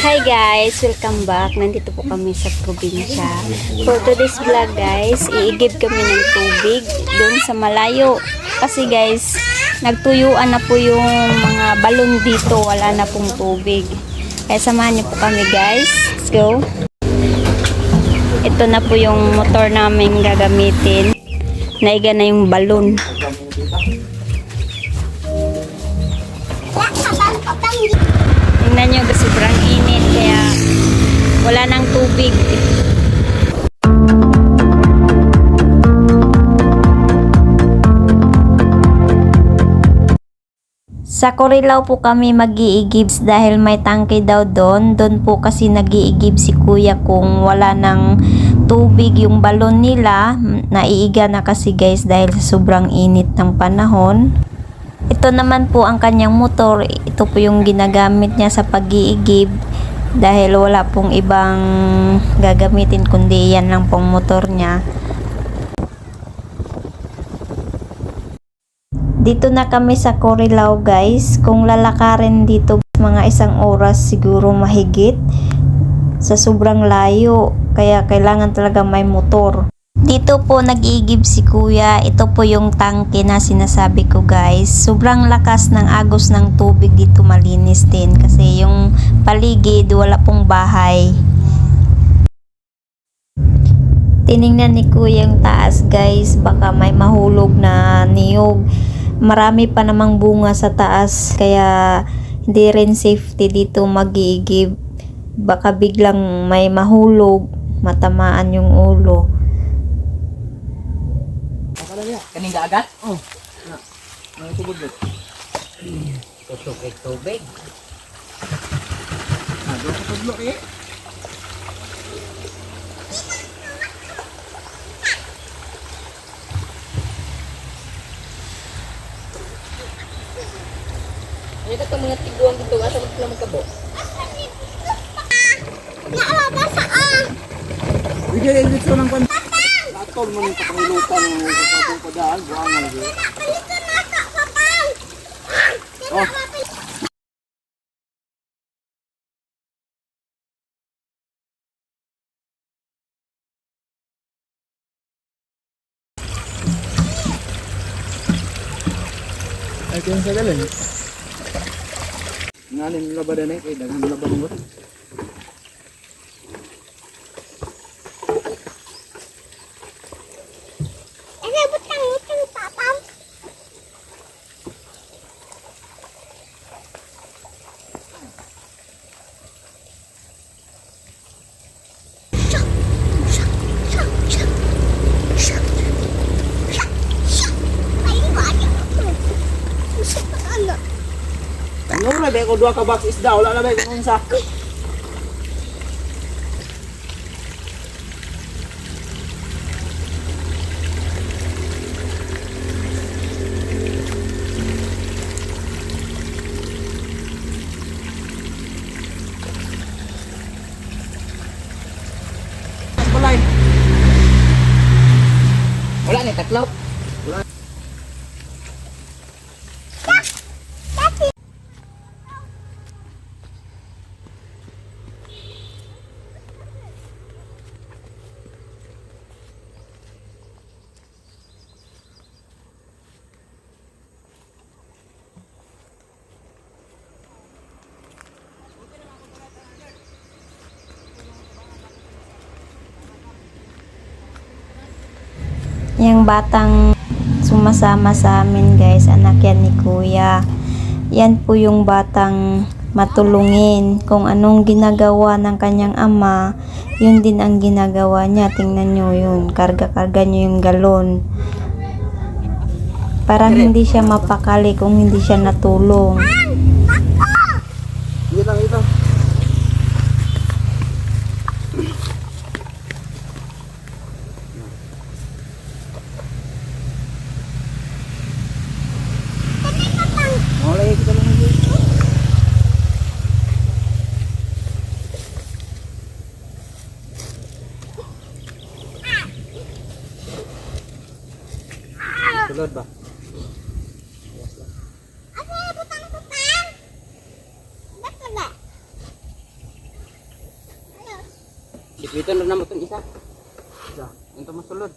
Hi guys! Welcome back. Nandito po kami sa probinsya. For today's vlog guys, iigib kami ng tubig doon sa malayo. Kasi guys, nagtuyuan na po yung mga balon dito. Wala na pong tubig. Kaya samahan niyo po kami guys. Let's go! Ito na po yung motor namin gagamitin. Naiga na yung balon. Tingnan nyo, sobrang init kaya wala nang tubig. Sa Corilaw po kami mag-iigib dahil may tangke daw doon. Doon po kasi nag-iigib si kuya kung wala nang tubig yung balon nila. Naiiga na kasi guys dahil sa sobrang init ng panahon. Ito naman po ang kanyang motor. Ito po yung ginagamit niya sa pag-iigib dahil wala pong ibang gagamitin kundi yan lang pong motor niya. Dito na kami sa Corilaw guys. Kung lalakarin dito mga 1 oras siguro mahigit sa sobrang layo. Kaya kailangan talaga may motor. Dito po nag-iigib si kuya. Ito po yung tangke na sinasabi ko guys. Sobrang lakas ng agos ng tubig dito, malinis din. Kasi yung paligid wala pong bahay. Tiningnan ni kuya yung taas guys. Baka may mahulog na niyog. Marami pa namang bunga sa taas. Kaya hindi rin safety dito mag-iigib. Baka biglang may mahulog. Matamaan yung ulo. Kaning dagat? Oh. May tubig dito. Tubig. Doon sa tudlo eh. Ay, ito mga tiguan dito. Asa mo sila magkabo? Naala saan? Bigyan yung dito ng pan. Atol mo yung kapangilutan ng kapatong padaan. Buwangan dito. Oh. Ay, kaya sa galan. Nganin labadan eh, kaya dagang labadan mo. Butang papam. Ano na ba ko 2 ka box isda wala na ba kung unsa. Balay. Wala ni taklaw. Wala. Yung batang sumasama sa amin guys, anak yan ni kuya. Yan po yung batang matulungin. Kung anong ginagawa ng kanyang ama, yun din ang ginagawa niya. Tingnan nyo yun, karga-karga nyo yung galon. Parang hindi siya mapakali kung hindi siya natulong. Ito. Mulai kita lagi. Sulod ba? Butang papam. Bitbitan na naman itong isa. Isa. Ito masulod.